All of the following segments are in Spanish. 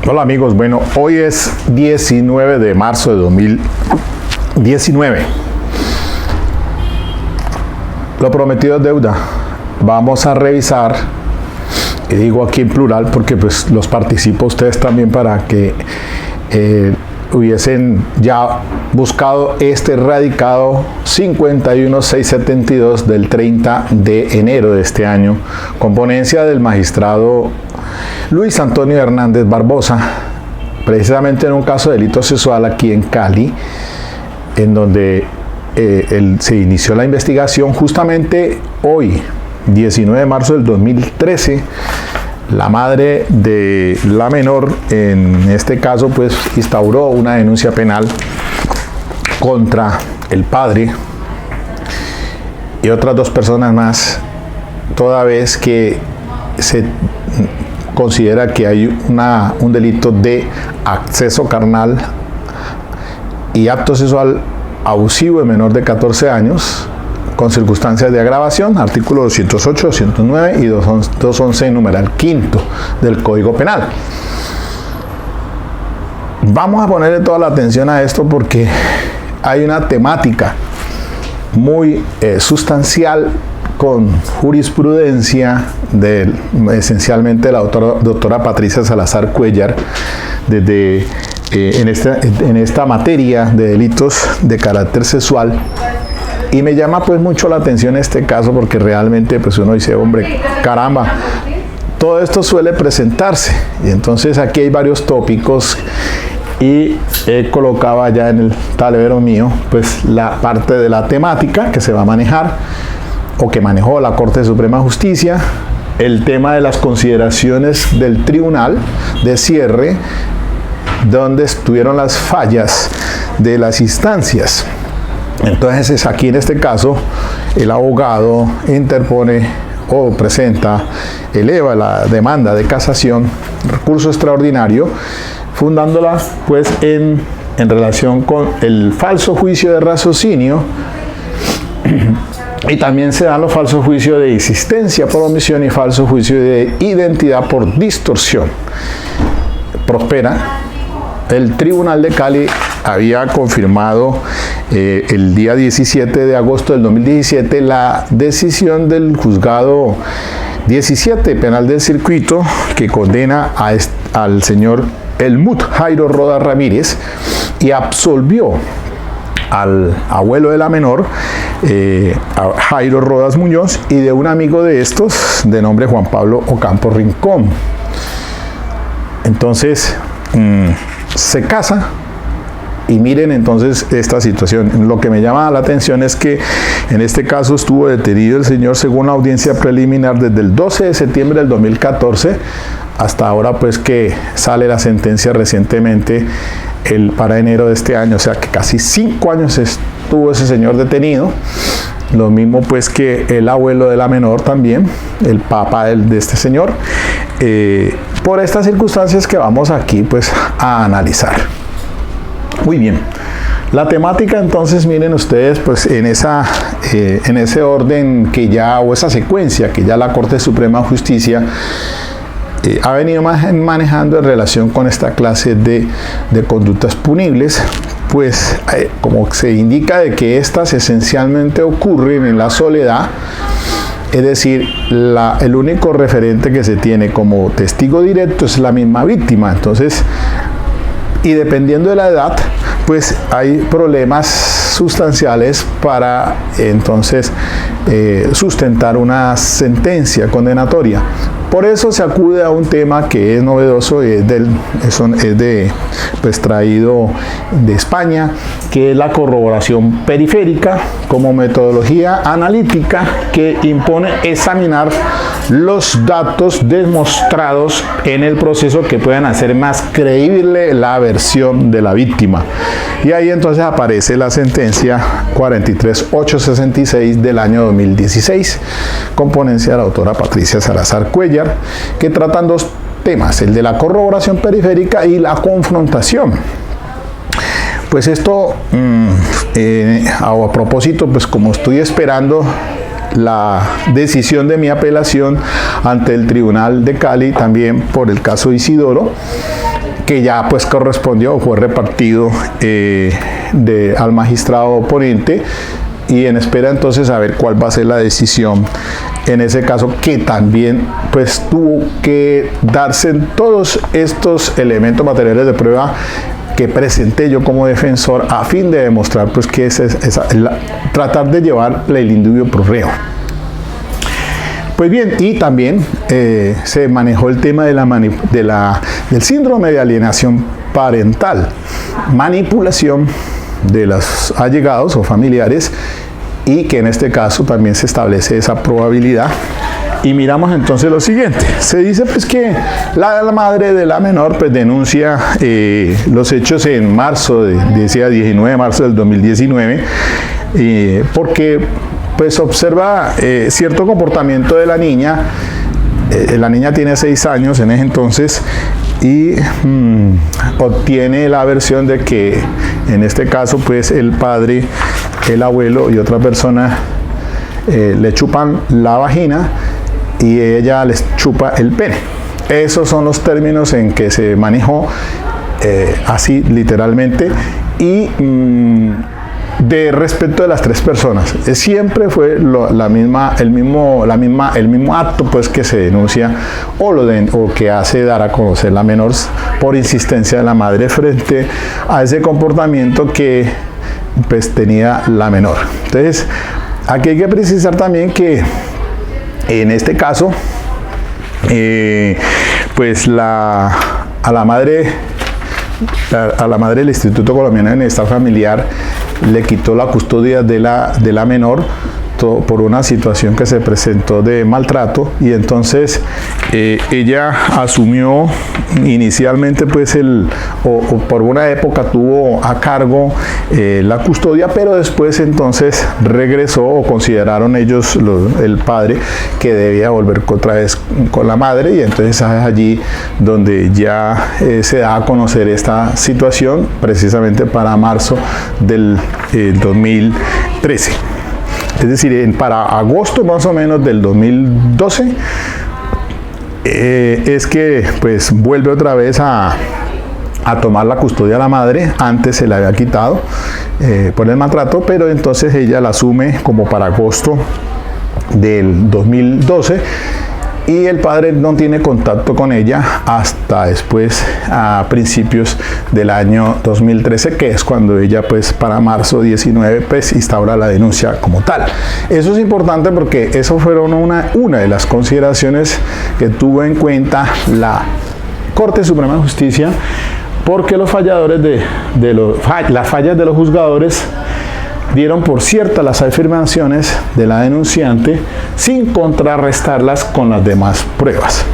Hola amigos, bueno, hoy es 19 de marzo de 2019. Lo prometido es deuda. Vamos a revisar, y digo aquí en plural porque pues los participo ustedes también para que hubiesen ya buscado este radicado 51672 del 30 de enero de este año, con ponencia del magistrado Luis Antonio Hernández Barbosa, precisamente en un caso de delito sexual aquí en Cali, en donde se inició la investigación justamente hoy, 19 de marzo del 2013. La madre de la menor, en este caso, pues instauró una denuncia penal contra el padre y otras dos personas más, toda vez que se considera que hay un delito de acceso carnal y acto sexual abusivo de menor de 14 años, con circunstancias de agravación, artículo 208, 209 y 211, numeral quinto del Código Penal. Vamos a ponerle toda la atención a esto porque hay una temática muy sustancial con jurisprudencia esencialmente de la doctora Patricia Salazar Cuéllar, desde en esta materia de delitos de carácter sexual. Y me llama pues mucho la atención este caso porque realmente pues uno dice, hombre, caramba, todo esto suele presentarse. Y entonces aquí hay varios tópicos y he colocado allá en el tablero mío pues la parte de la temática que se va a manejar o que manejó la Corte Suprema de Justicia, el tema de las consideraciones del tribunal de cierre, donde estuvieron las fallas de las instancias. Entonces aquí en este caso el abogado interpone o presenta, eleva la demanda de casación, recurso extraordinario, fundándola pues en relación con el falso juicio de raciocinio, y también se dan los falsos juicios de existencia por omisión y falso juicio de identidad por distorsión. Prospera. El Tribunal de Cali había confirmado el día 17 de agosto del 2017 la decisión del juzgado 17 penal del circuito que condena al señor Helmut Jairo Rodas Ramírez y absolvió al abuelo de la menor, a Jairo Rodas Muñoz, y de un amigo de estos de nombre Juan Pablo Ocampo Rincón. Entonces se casa. Y miren entonces esta situación. Lo que me llama la atención es que en este caso estuvo detenido el señor según la audiencia preliminar desde el 12 de septiembre del 2014 hasta ahora pues que sale la sentencia recientemente para enero de este año. O sea que casi 5 años estuvo ese señor detenido. Lo mismo pues que el abuelo de la menor también, el papá de este señor, por estas circunstancias que vamos aquí pues a analizar. Muy bien, la temática entonces, miren ustedes, pues en ese orden que ya, o esa secuencia que ya la Corte Suprema de Justicia ha venido manejando en relación con esta clase de conductas punibles, pues como se indica de que estas esencialmente ocurren en la soledad, es decir, el único referente que se tiene como testigo directo es la misma víctima. Entonces, y dependiendo de la edad, pues hay problemas sustanciales para entonces sustentar una sentencia condenatoria. Por eso se acude a un tema que es novedoso y pues traído de España, que es la corroboración periférica como metodología analítica que impone examinar los datos demostrados en el proceso que puedan hacer más creíble la versión de la víctima. Y ahí entonces aparece la sentencia 43866 del año 2016, con ponencia de la doctora Patricia Salazar Cuéllar, que tratan dos temas, el de la corroboración periférica y la confrontación. Pues esto, a propósito, pues como estoy esperando la decisión de mi apelación ante el Tribunal de Cali, también por el caso Isidoro, que ya pues correspondió o fue repartido al magistrado oponente, y en espera entonces a ver cuál va a ser la decisión en ese caso, que también pues tuvo que darse en todos estos elementos materiales de prueba que presenté yo como defensor, a fin de demostrar pues que tratar de llevar el indubio pro reo. Pues bien, y también se manejó el tema del síndrome de alienación parental, manipulación de los allegados o familiares, y que en este caso también se establece esa probabilidad. Y miramos entonces lo siguiente. Se dice pues que la madre de la menor pues denuncia los hechos en marzo, decía 19 de marzo del 2019, porque pues observa cierto comportamiento de la niña. La niña tiene 6 años en ese entonces, y obtiene la versión de que en este caso pues el padre, el abuelo y otra persona le chupan la vagina y ella les chupa el pene. Esos son los términos en que se manejó, así literalmente, y de respecto de las 3 personas, siempre fue el mismo acto pues que se denuncia o que hace dar a conocer la menor por insistencia de la madre frente a ese comportamiento que pues tenía la menor. Entonces aquí hay que precisar también que en este caso pues a la madre del Instituto Colombiano de Bienestar Familiar le quitó la custodia de la menor por una situación que se presentó de maltrato, y entonces ella asumió inicialmente pues por una época tuvo a cargo la custodia, pero después entonces regresó, o consideraron ellos, el padre, que debía volver otra vez con la madre, y entonces es allí donde ya se da a conocer esta situación, precisamente para marzo del 2013. Es decir, para agosto más o menos del 2012 es que pues vuelve otra vez a tomar la custodia a la madre. Antes se la había quitado por el maltrato, pero entonces ella la asume como para agosto del 2012, y el padre no tiene contacto con ella hasta después, a principios del año 2013, que es cuando ella pues para marzo 19 pues instaura la denuncia como tal. Eso es importante porque eso fueron una de las consideraciones que tuvo en cuenta la Corte Suprema de Justicia, porque los falladores las fallas de los juzgadores dieron por ciertas las afirmaciones de la denunciante sin contrarrestarlas con las demás pruebas.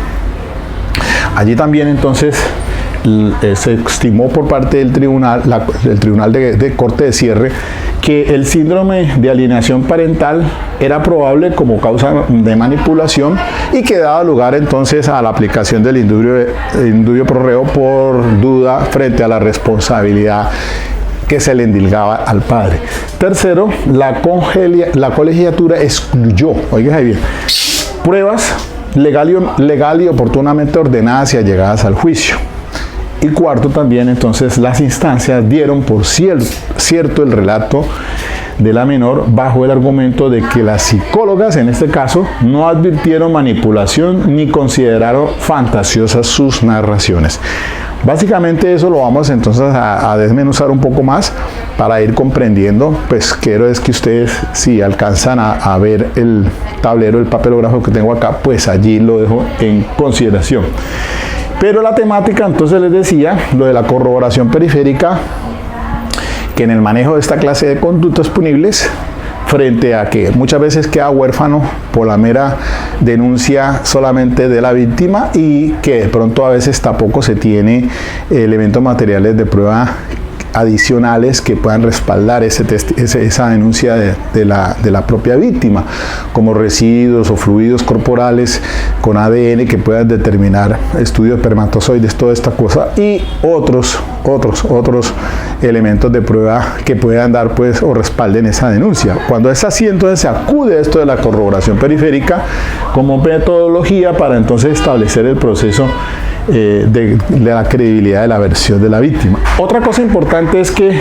Allí también entonces se estimó por parte del tribunal, el tribunal de corte de cierre, que el síndrome de alienación parental era probable como causa de manipulación, y que daba lugar entonces a la aplicación del indubio pro reo por duda frente a la responsabilidad que se le endilgaba al padre. Tercero, la colegiatura excluyó, oiga bien, pruebas legal y oportunamente ordenadas y allegadas al juicio. Y cuarto, también entonces las instancias dieron por cierto el relato de la menor bajo el argumento de que las psicólogas en este caso no advirtieron manipulación ni consideraron fantasiosas sus narraciones. Básicamente eso lo vamos entonces a desmenuzar un poco más para ir comprendiendo. Pues quiero es que ustedes, si alcanzan a ver el tablero, el papelógrafo que tengo acá, pues allí lo dejo en consideración. Pero la temática, entonces les decía, lo de la corroboración periférica, que en el manejo de esta clase de conductas punibles, frente a que muchas veces queda huérfano por la mera denuncia solamente de la víctima, y que de pronto a veces tampoco se tiene elementos materiales de prueba adicionales que puedan respaldar esa denuncia de la propia víctima, como residuos o fluidos corporales con ADN que puedan determinar estudios de espermatozoides, toda esta cosa, y otros elementos de prueba que puedan dar pues o respalden esa denuncia. Cuando es así, entonces se acude a esto de la corroboración periférica como metodología para entonces establecer el proceso de la credibilidad de la versión de la víctima. Otra cosa importante es que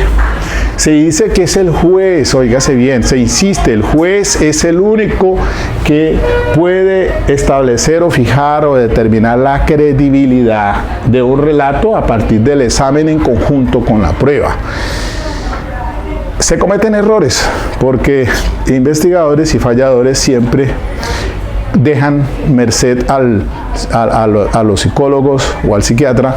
se dice que es el juez, óigase bien, se insiste, el juez es el único que puede establecer o fijar o determinar la credibilidad de un relato a partir del examen en conjunto con la prueba. Se cometen errores porque investigadores y falladores siempre dejan merced a los psicólogos o al psiquiatra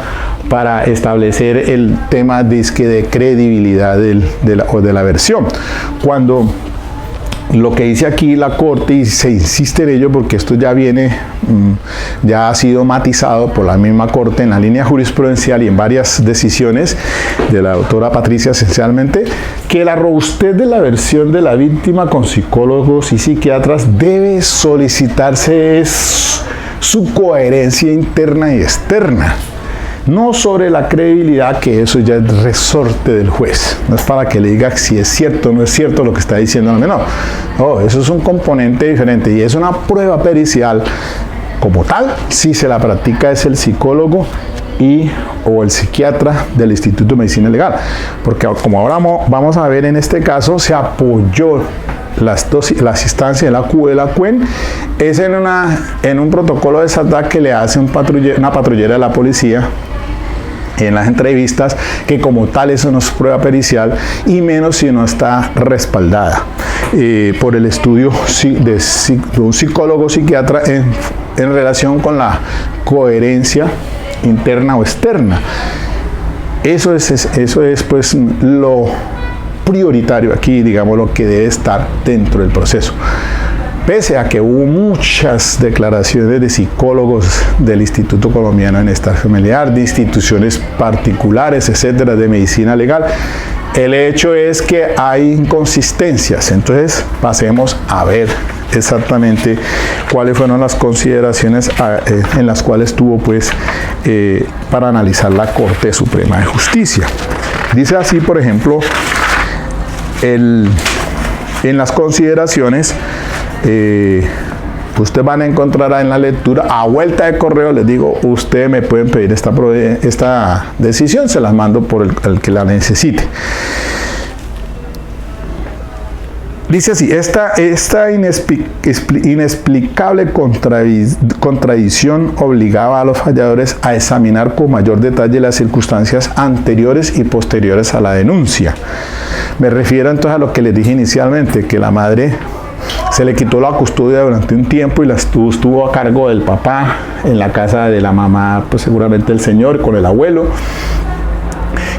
para establecer el tema de credibilidad de la versión. Cuando lo que dice aquí la Corte, y se insiste en ello porque esto ya ha sido matizado por la misma Corte en la línea jurisprudencial y en varias decisiones de la doctora Patricia esencialmente, que la robustez de la versión de la víctima con psicólogos y psiquiatras debe solicitarse es su coherencia interna y externa, no sobre la credibilidad, que eso ya es resorte del juez. No es para que le diga si es cierto o no es cierto lo que está diciendo el menor. No, eso es un componente diferente y es una prueba pericial como tal. Si se la practica es el psicólogo o el psiquiatra del Instituto de Medicina Legal. Porque como ahora vamos a ver en este caso, se apoyó las instancias de la CUE de la CUEN es en un protocolo de SATAC que le hace una patrullera de la policía en las entrevistas, que como tal eso no es prueba pericial y menos si no está respaldada por el estudio de un psicólogo o psiquiatra en relación con la coherencia interna o externa. Eso es pues lo prioritario aquí, digamos, lo que debe estar dentro del proceso. Pese a que hubo muchas declaraciones de psicólogos del Instituto Colombiano de Bienestar Familiar, de instituciones particulares, etcétera, de medicina legal, el hecho es que hay inconsistencias. Entonces, pasemos a ver exactamente cuáles fueron las consideraciones en las cuales tuvo pues para analizar la Corte Suprema de Justicia. Dice así, por ejemplo, en las consideraciones, ustedes van a encontrar en la lectura, a vuelta de correo les digo, ustedes me pueden pedir esta decisión, se las mando por el que la necesite. Dice así: esta inexplicable contradicción obligaba a los falladores a examinar con mayor detalle las circunstancias anteriores y posteriores a la denuncia. Me refiero entonces a lo que les dije inicialmente, que la madre se le quitó la custodia durante un tiempo y estuvo a cargo del papá en la casa de la mamá, pues seguramente el señor, con el abuelo,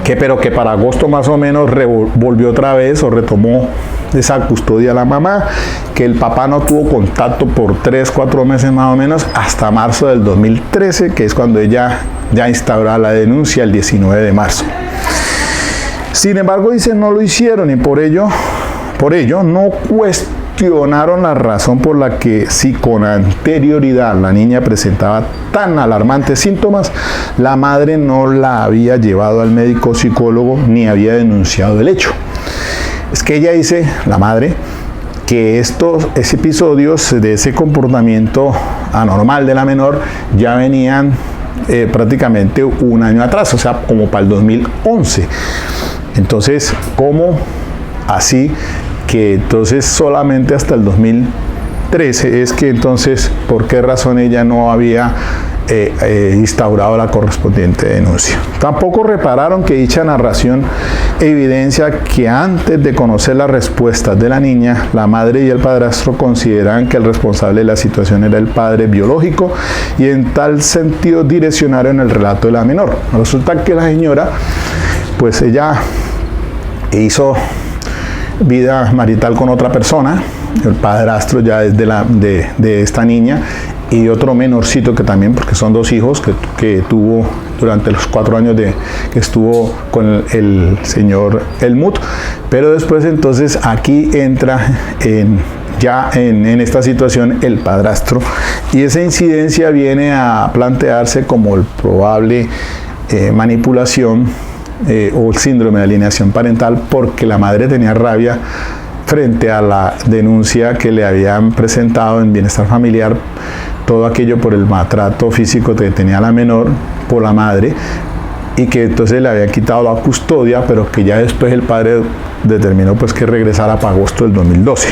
pero que para agosto más o menos volvió otra vez o retomó esa custodia a la mamá, que el papá no tuvo contacto por 3-4 meses más o menos hasta marzo del 2013, que es cuando ella ya instaura la denuncia el 19 de marzo. Sin embargo, dice, no lo hicieron y por ello no cuestionaron la razón por la que, si con anterioridad la niña presentaba tan alarmantes síntomas, la madre no la había llevado al médico psicólogo ni había denunciado el hecho. Es que ella dice, la madre, que estos episodios de ese comportamiento anormal de la menor ya venían prácticamente un año atrás, o sea, como para el 2011. Entonces, ¿cómo así que entonces solamente hasta el 2013 es que entonces, por qué razón ella no había instaurado la correspondiente denuncia? Tampoco repararon que dicha narración evidencia que antes de conocer las respuestas de la niña, la madre y el padrastro consideraban que el responsable de la situación era el padre biológico y en tal sentido direccionaron el relato de la menor. Resulta que la señora, pues ella hizo vida marital con otra persona, el padrastro ya es de esta niña, y otro menorcito que también, porque son 2 hijos que tuvo durante los 4 años que estuvo con el señor Helmut. Pero después entonces aquí entra en esta situación el padrastro, y esa incidencia viene a plantearse como el probable manipulación o el síndrome de alienación parental, porque la madre tenía rabia frente a la denuncia que le habían presentado en Bienestar Familiar, todo aquello por el maltrato físico que tenía la menor, por la madre y que entonces le habían quitado la custodia, pero que ya después el padre determinó pues que regresara para agosto del 2012.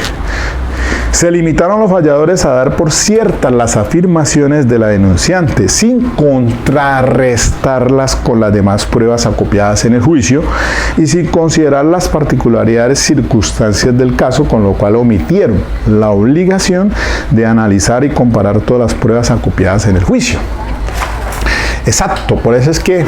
Se limitaron los falladores a dar por ciertas las afirmaciones de la denunciante, sin contrarrestarlas con las demás pruebas acopiadas en el juicio y sin considerar las particularidades circunstancias del caso, con lo cual omitieron la obligación de analizar y comparar todas las pruebas acopiadas en el juicio. Exacto, por eso es que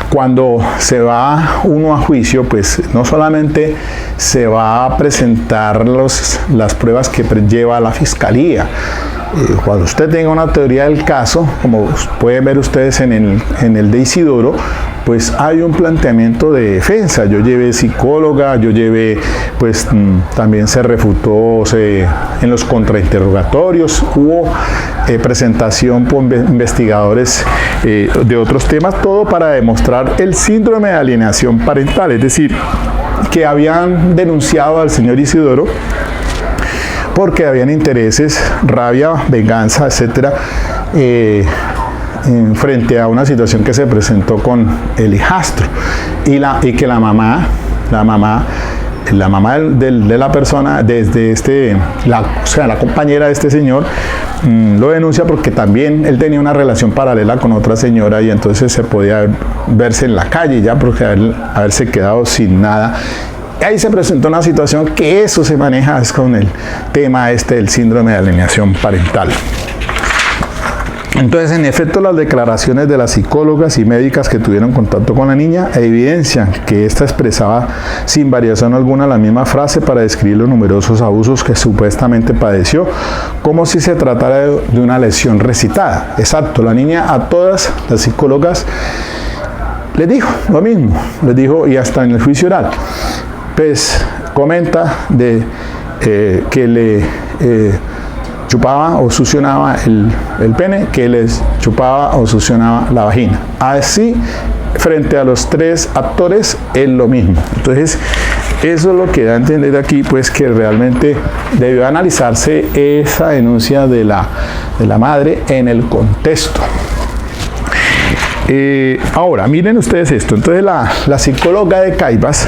cuando se va uno a juicio, pues no solamente se va a presentar las pruebas que lleva la fiscalía. Cuando usted tenga una teoría del caso, como pueden ver ustedes en el de Isidoro, pues hay un planteamiento de defensa. Yo llevé psicóloga, yo llevé, pues también se refutó en los contrainterrogatorios, hubo presentación por investigadores de otros temas, todo para demostrar el síndrome de alienación parental, es decir, que habían denunciado al señor Isidoro porque habían intereses, rabia, venganza, etcétera, frente a una situación que se presentó con el hijastro y que la mamá de la persona, la compañera de este señor, lo denuncia porque también él tenía una relación paralela con otra señora y entonces se podía verse en la calle ya porque haberse quedado sin nada. Ahí se presentó una situación que eso se maneja con el tema del síndrome de alienación parental. Entonces, en efecto, las declaraciones de las psicólogas y médicas que tuvieron contacto con la niña evidencian que ésta expresaba sin variación alguna la misma frase para describir los numerosos abusos que supuestamente padeció, como si se tratara de una lesión recitada. Exacto, la niña a todas las psicólogas les dijo lo mismo, les dijo, y hasta en el juicio oral, pues comenta de que le chupaba o succionaba el pene, que les chupaba o succionaba la vagina. Así, frente a los tres actores, es lo mismo. Entonces, eso es lo que da a entender aquí, pues que realmente debió analizarse esa denuncia de la madre en el contexto. Ahora, miren ustedes esto. Entonces, la psicóloga de Caibas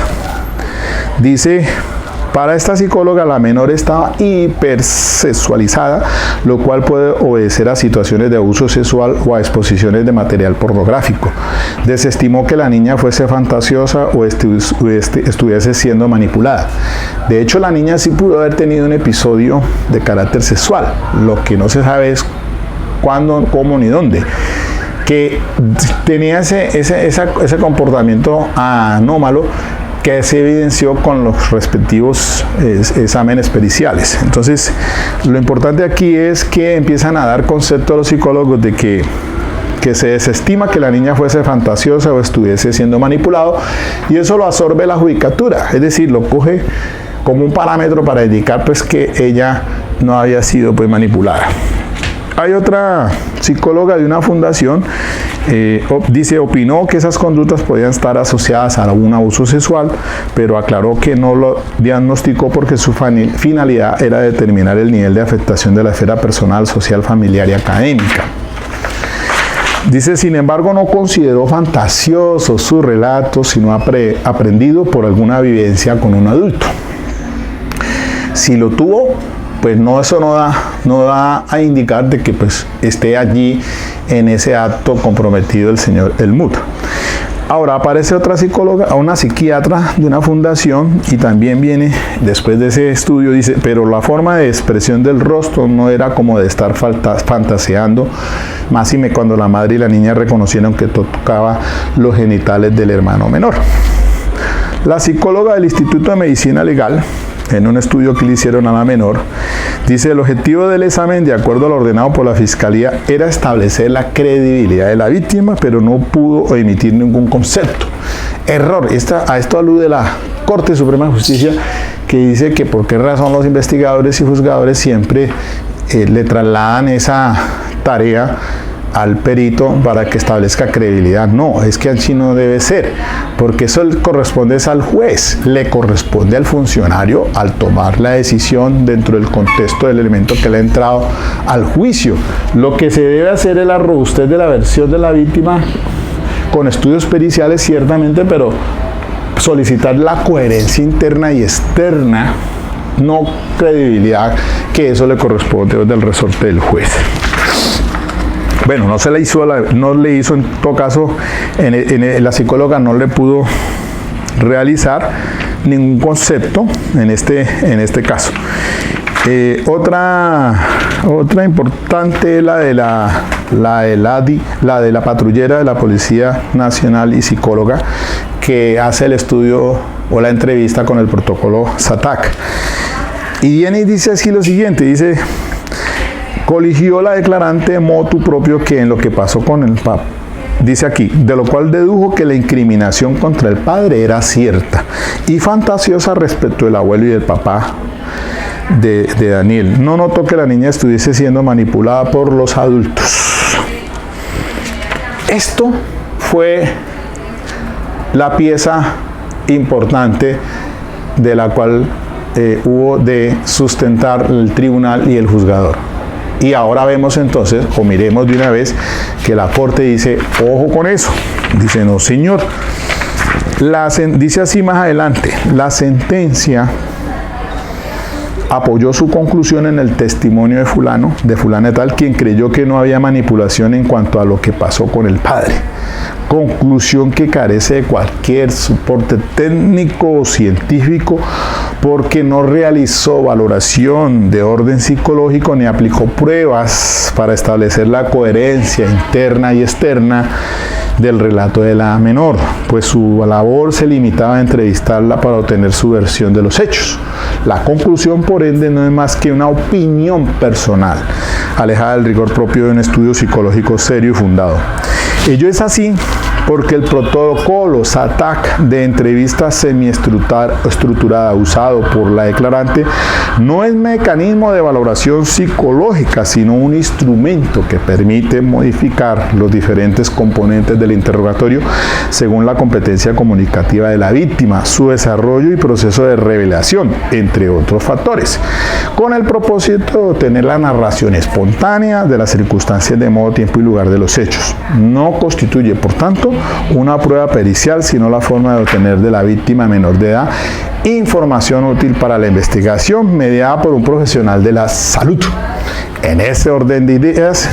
dice: para esta psicóloga, la menor estaba hipersexualizada, lo cual puede obedecer a situaciones de abuso sexual o a exposiciones de material pornográfico. Desestimó que la niña fuese fantasiosa o estuviese siendo manipulada. De hecho, la niña sí pudo haber tenido un episodio de carácter sexual. Lo que no se sabe es cuándo, cómo ni dónde. Que tenía ese comportamiento anómalo que se evidenció con los respectivos exámenes periciales. Entonces, lo importante aquí es que empiezan a dar concepto a los psicólogos de que se desestima que la niña fuese fantasiosa o estuviese siendo manipulado, y eso lo absorbe la judicatura, es decir, lo coge como un parámetro para indicar pues que ella no había sido pues manipulada. Hay otra psicóloga de una fundación, opinó que esas conductas podían estar asociadas a algún abuso sexual, pero aclaró que no lo diagnosticó porque su finalidad era determinar el nivel de afectación de la esfera personal, social, familiar y académica. Dice, sin embargo, no consideró fantasioso su relato, sino aprendido por alguna vivencia con un adulto. Si lo tuvo, pues eso no da a indicar de que pues esté allí en ese acto comprometido el señor Helmut. Ahora aparece otra psicóloga, una psiquiatra de una fundación, y también viene después de ese estudio, dice, pero la forma de expresión del rostro no era como de estar fantaseando, máxime cuando la madre y la niña reconocieron que tocaba los genitales del hermano menor. La psicóloga del Instituto de Medicina Legal, en un estudio que le hicieron a la menor, dice: el objetivo del examen, de acuerdo a lo ordenado por la Fiscalía, era establecer la credibilidad de la víctima, pero no pudo emitir ningún concepto. Error. A esto alude la Corte Suprema de Justicia, que dice que por qué razón los investigadores y juzgadores siempre le trasladan esa tarea al perito para que establezca credibilidad. No, es que así no debe ser, porque eso corresponde al juez, le corresponde al funcionario al tomar la decisión dentro del contexto del elemento que le ha entrado al juicio. Lo que se debe hacer es la robustez de la versión de la víctima con estudios periciales ciertamente, pero solicitar la coherencia interna y externa, no credibilidad, que eso le corresponde del resorte del juez. Bueno, no le hizo en todo caso, la psicóloga no le pudo realizar ningún concepto en este caso. Otra importante es la de la patrullera de la Policía Nacional y psicóloga que hace el estudio o la entrevista con el protocolo SATAC. Y viene y dice así lo siguiente, dice: coligió la declarante motu propio que en lo que pasó con el papá. Dice aquí, de lo cual dedujo que la incriminación contra el padre era cierta y fantasiosa respecto del abuelo y del papá de Daniel. No notó que la niña estuviese siendo manipulada por los adultos. Esto fue la pieza importante de la cual hubo de sustentar el tribunal y el juzgador. Y ahora vemos entonces, o miremos de una vez, que la corte dice, ojo con eso. Dice, no señor. Dice así más adelante, la sentencia apoyó su conclusión en el testimonio de fulana tal, quien creyó que no había manipulación en cuanto a lo que pasó con el padre. Conclusión que carece de cualquier soporte técnico o científico, porque no realizó valoración de orden psicológico ni aplicó pruebas para establecer la coherencia interna y externa del relato de la menor, pues su labor se limitaba a entrevistarla para obtener su versión de los hechos. La conclusión, por ende, no es más que una opinión personal, alejada del rigor propio de un estudio psicológico serio y fundado. Ello es así porque el protocolo SATAC de entrevista semiestructurada usado por la declarante no es mecanismo de valoración psicológica, sino un instrumento que permite modificar los diferentes componentes del interrogatorio según la competencia comunicativa de la víctima, su desarrollo y proceso de revelación, entre otros factores, con el propósito de obtener la narración espontánea de las circunstancias de modo, tiempo y lugar de los hechos. No constituye, por tanto, una prueba pericial, sino la forma de obtener de la víctima menor de edad información útil para la investigación mediada por un profesional de la salud. En ese orden de ideas,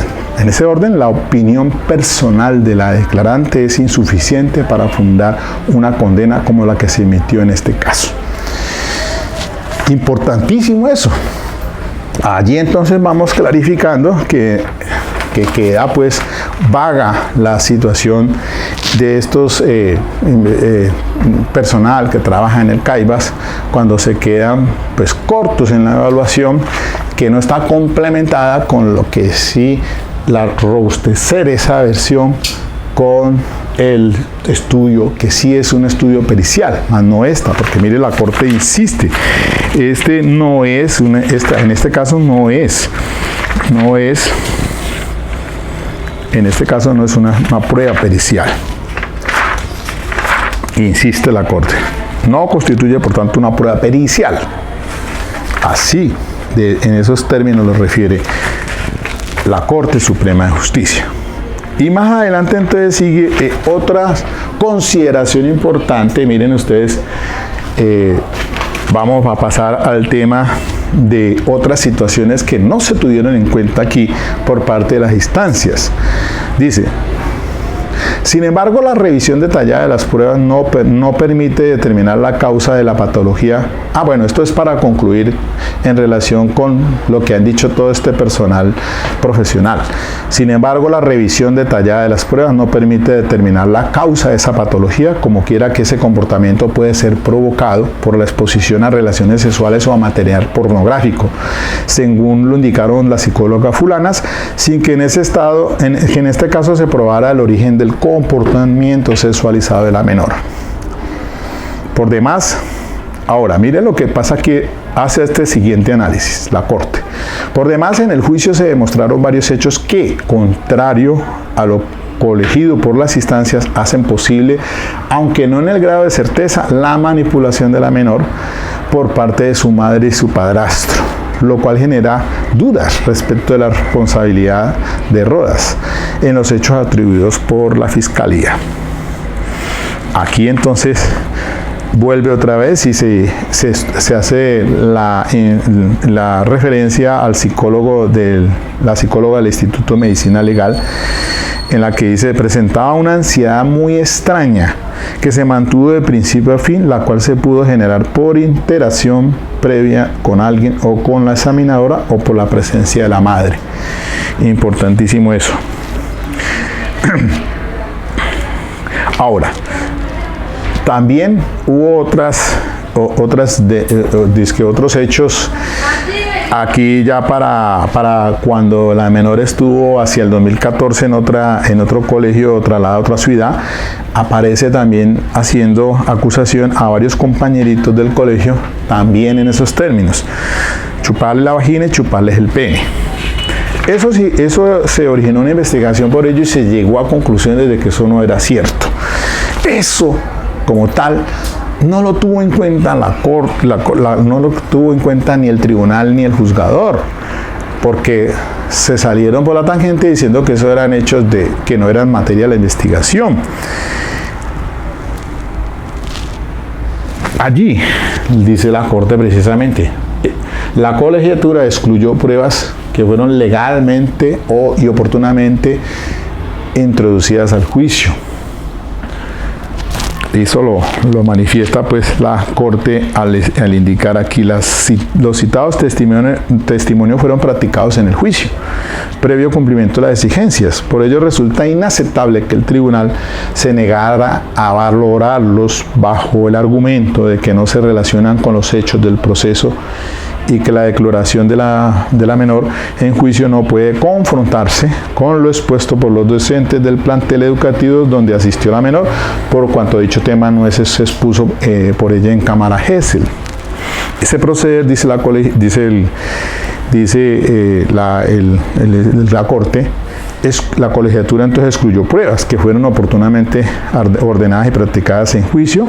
la opinión personal de la declarante es insuficiente para fundar una condena como la que se emitió en este caso. Importantísimo eso. Allí entonces vamos clarificando que queda pues vaga la situación de estos personal que trabaja en el CAIVAS cuando se quedan pues cortos en la evaluación, que no está complementada con lo que sí la robustecer esa versión con el estudio, que sí es un estudio pericial, más no esta, porque mire, la corte insiste, en este caso no es una prueba pericial. Insiste la corte. No constituye, por tanto, una prueba pericial. Así, en esos términos lo refiere la Corte Suprema de Justicia. Y más adelante entonces sigue otra consideración importante. Miren ustedes, vamos a pasar al tema de otras situaciones que no se tuvieron en cuenta aquí por parte de las instancias. Dice, sin embargo, la revisión detallada de las pruebas no permite determinar la causa de la patología. Bueno, esto es para concluir en relación con lo que han dicho todo este personal profesional. Sin embargo, la revisión detallada de las pruebas no permite determinar la causa de esa patología, como quiera que ese comportamiento puede ser provocado por la exposición a relaciones sexuales o a material pornográfico, según lo indicaron las psicólogas fulanas, sin que en este caso se probara el origen del comportamiento sexualizado de la menor. Por demás, ahora, mire lo que pasa que hace este siguiente análisis, la Corte. Por demás, en el juicio se demostraron varios hechos que, contrario a lo colegido por las instancias, hacen posible, aunque no en el grado de certeza, la manipulación de la menor por parte de su madre y su padrastro, lo cual genera dudas respecto de la responsabilidad de Rodas en los hechos atribuidos por la Fiscalía. Aquí entonces vuelve otra vez y se hace la referencia al psicólogo la psicóloga del Instituto de Medicina Legal, en la que dice: presentaba una ansiedad muy extraña que se mantuvo de principio a fin, la cual se pudo generar por interacción previa con alguien o con la examinadora o por la presencia de la madre. Importantísimo eso. Ahora, también hubo otros hechos aquí ya para cuando la menor estuvo hacia el 2014 en otro colegio, trasladada a otra ciudad. Aparece también haciendo acusación a varios compañeritos del colegio, también en esos términos: chuparle la vagina y chuparles el pene. Eso sí, eso se originó una investigación por ello y se llegó a conclusiones de que eso no era cierto. Eso, como tal, no lo tuvo en cuenta la corte, no lo tuvo en cuenta ni el tribunal ni el juzgador, porque se salieron por la tangente diciendo que eso eran hechos que no eran materia de la investigación. Allí dice la corte precisamente: la colegiatura excluyó pruebas que fueron legalmente y oportunamente introducidas al juicio. Eso lo manifiesta pues la corte al indicar aquí: los citados testimonios fueron practicados en el juicio, previo cumplimiento de las exigencias. Por ello resulta inaceptable que el tribunal se negara a valorarlos bajo el argumento de que no se relacionan con los hechos del proceso y que la declaración de la menor en juicio no puede confrontarse con lo expuesto por los docentes del plantel educativo donde asistió la menor, por cuanto dicho tema no se expuso por ella en cámara Gesell. Ese proceder, dice la corte, la colegiatura entonces excluyó pruebas que fueron oportunamente ordenadas y practicadas en juicio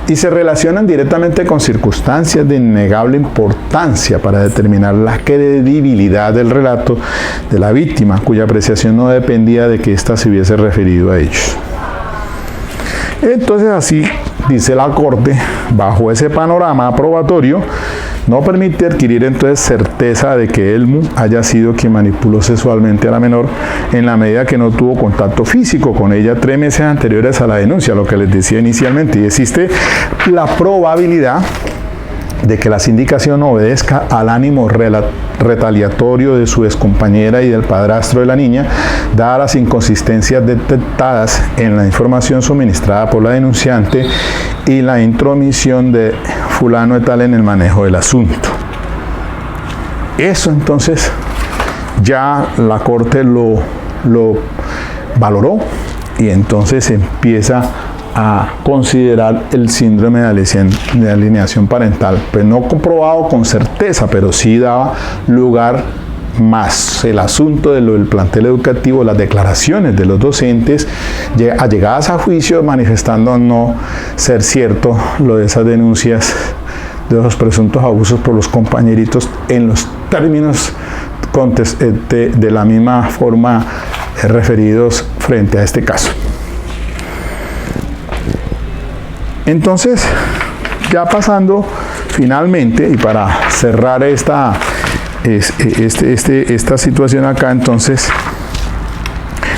y se relacionan directamente con circunstancias de innegable importancia para determinar la credibilidad del relato de la víctima, cuya apreciación no dependía de que ésta se hubiese referido a ellos. Entonces, así dice la corte, bajo ese panorama probatorio, no permite adquirir entonces certeza de que Elmu haya sido quien manipuló sexualmente a la menor, en la medida que no tuvo contacto físico con ella 3 meses anteriores a la denuncia, lo que les decía inicialmente, y existe la probabilidad de que la sindicación obedezca al ánimo retaliatorio de su excompañera y del padrastro de la niña, dadas las inconsistencias detectadas en la información suministrada por la denunciante y la intromisión de fulano de tal en el manejo del asunto. Eso entonces ya la corte lo valoró y entonces empieza a considerar el síndrome de alienación parental, pues no comprobado con certeza, pero sí daba lugar, más el asunto de lo del plantel educativo, las declaraciones de los docentes allegadas a juicio manifestando no ser cierto lo de esas denuncias de los presuntos abusos por los compañeritos en los términos de la misma forma referidos frente a este caso. Entonces, ya pasando finalmente, y para cerrar esta situación acá, entonces,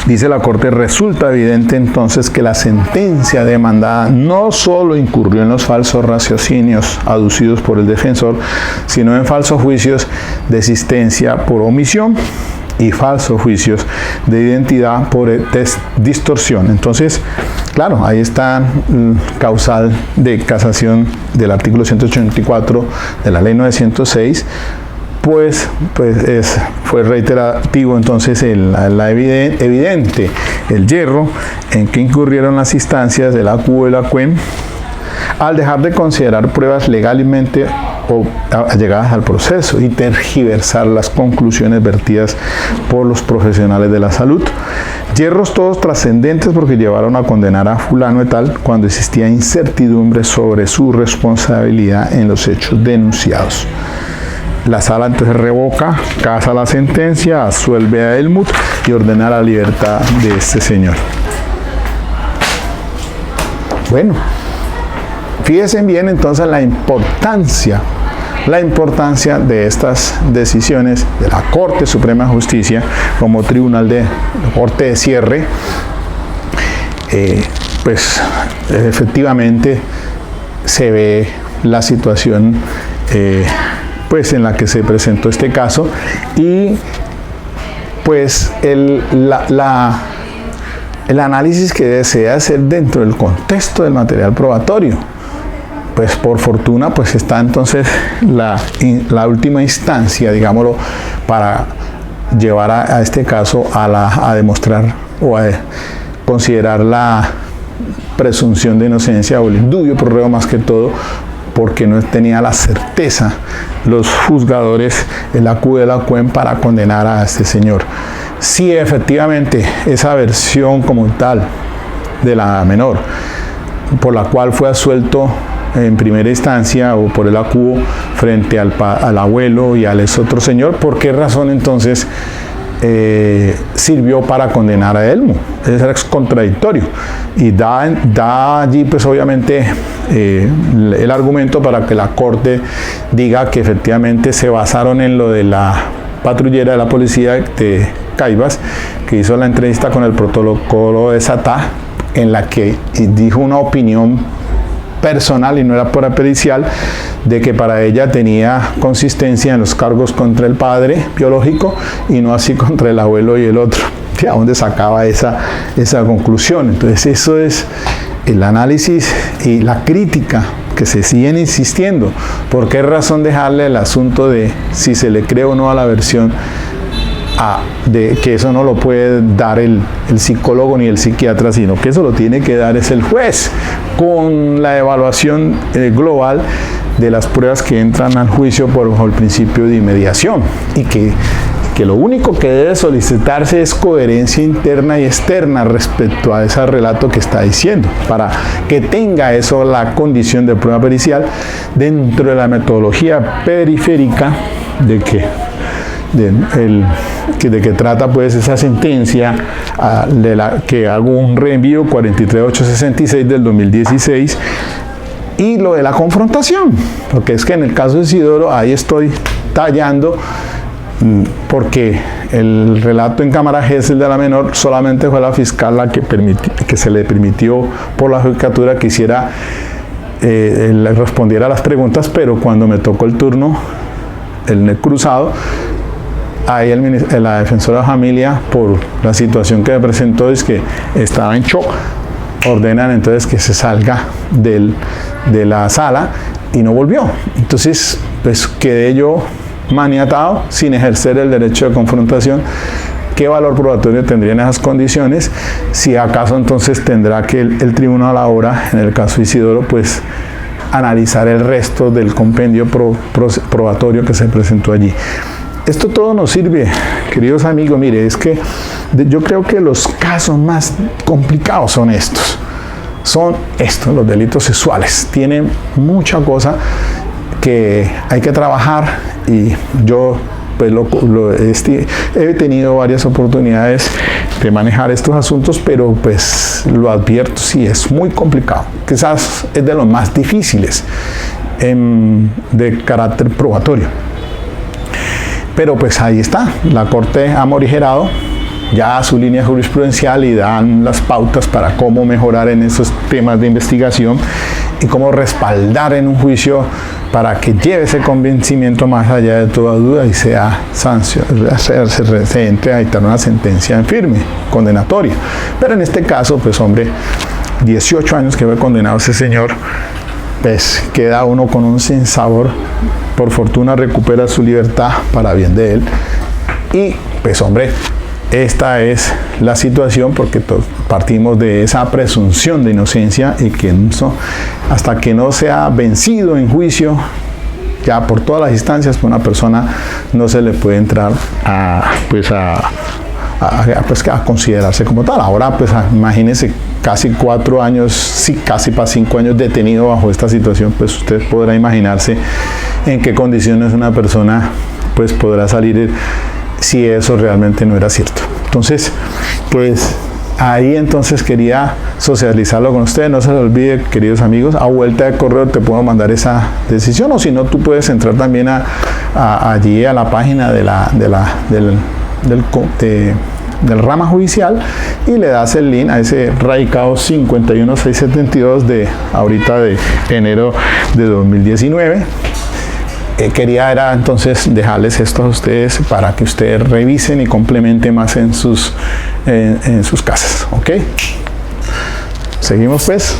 dice la corte: resulta evidente entonces que la sentencia demandada no solo incurrió en los falsos raciocinios aducidos por el defensor, sino en falsos juicios de existencia por omisión y falsos juicios de identidad por distorsión. Entonces, claro, ahí está causal de casación del artículo 184 de la ley 906, pues fue reiterativo entonces evidente el yerro en que incurrieron las instancias de la CUE y la CUEM al dejar de considerar pruebas legalmente o allegadas al proceso y tergiversar las conclusiones vertidas por los profesionales de la salud. Yerros todos trascendentes porque llevaron a condenar a fulano de tal cuando existía incertidumbre sobre su responsabilidad en los hechos denunciados. La sala entonces revoca, casa la sentencia, absuelve a Helmut y ordena la libertad de este señor. Bueno, fíjense bien entonces la importancia de estas decisiones de la Corte Suprema de Justicia como tribunal de corte de cierre. Pues efectivamente se ve la situación pues en la que se presentó este caso y pues el análisis que desea hacer dentro del contexto del material probatorio. Pues por fortuna pues está entonces la última instancia, digámoslo, para llevar a este caso a demostrar o a considerar la presunción de inocencia o el indubio pro reo más que todo, porque no tenía la certeza los juzgadores, el ACU de la CUEM, para condenar a este señor. Si efectivamente esa versión como tal de la menor, por la cual fue absuelto en primera instancia o por el ACU frente al abuelo y al otro señor, ¿por qué razón entonces sirvió para condenar a Helmut? Es contradictorio y da allí pues obviamente el argumento para que la Corte diga que efectivamente se basaron en lo de la patrullera de la policía de Caibas, que hizo la entrevista con el protocolo de SATA, en la que dijo una opinión personal y no era pura pericial, de que para ella tenía consistencia en los cargos contra el padre biológico y no así contra el abuelo y el otro. ¿De dónde sacaba esa conclusión? Entonces eso es el análisis y la crítica que se siguen insistiendo. ¿Por qué razón dejarle el asunto de si se le cree o no a la versión? De que eso no lo puede dar el psicólogo ni el psiquiatra, sino que eso lo tiene que dar es el juez, con la evaluación global de las pruebas que entran al juicio bajo el principio de inmediación, y que lo único que debe solicitarse es coherencia interna y externa respecto a ese relato que está diciendo, para que tenga eso la condición de prueba pericial dentro de la metodología periférica de que trata pues esa sentencia de la que hago un reenvío 43866 del 2016, y lo de la confrontación, porque es que en el caso de Isidoro ahí estoy tallando, porque el relato en cámara Gesell de la menor solamente fue la fiscal la que se le permitió por la judicatura que hiciera le respondiera a las preguntas, pero cuando me tocó el turno, el cruzado, ahí la defensora de familia, por la situación que me presentó, es que estaba en shock, ordenan entonces que se salga de la sala y no volvió. Entonces pues quedé yo maniatado sin ejercer el derecho de confrontación. ¿Qué valor probatorio tendría en esas condiciones? Si acaso entonces tendrá que el tribunal ahora, en el caso de Isidoro, pues analizar el resto del compendio probatorio que se presentó allí. Esto todo nos sirve, queridos amigos. Mire, es que yo creo que los casos más complicados son estos, los delitos sexuales. Tienen mucha cosa que hay que trabajar, y yo pues he tenido varias oportunidades de manejar estos asuntos, pero pues lo advierto, sí, es muy complicado. Quizás es de los más difíciles de carácter probatorio. Pero pues ahí está, la Corte ha morigerado ya su línea jurisprudencial y dan las pautas para cómo mejorar en esos temas de investigación y cómo respaldar en un juicio para que lleve ese convencimiento más allá de toda duda y sea se entre a dictar una sentencia en firme, condenatoria. Pero en este caso, pues hombre, 18 años que fue condenado ese señor, pues queda uno con un sinsabor. Por fortuna recupera su libertad para bien de él. Y pues hombre, esta es la situación, porque partimos de esa presunción de inocencia, y que hasta que no sea vencido en juicio ya por todas las instancias, pues una persona no se le puede entrar a considerarse como tal. Ahora, pues imagínense, casi 4 años, sí, casi para 5 años detenido bajo esta situación, pues usted podrá imaginarse en qué condiciones una persona pues podrá salir si eso realmente no era cierto. Entonces, pues ahí entonces quería socializarlo con ustedes. No se les olvide, queridos amigos, a vuelta de correo te puedo mandar esa decisión, o si no, tú puedes entrar también allí a la página del rama judicial y le das el link a ese radicado 51672 de ahorita de enero de 2019. Era entonces dejarles esto a ustedes para que ustedes revisen y complementen más en sus casas. ¿Ok? Seguimos pues.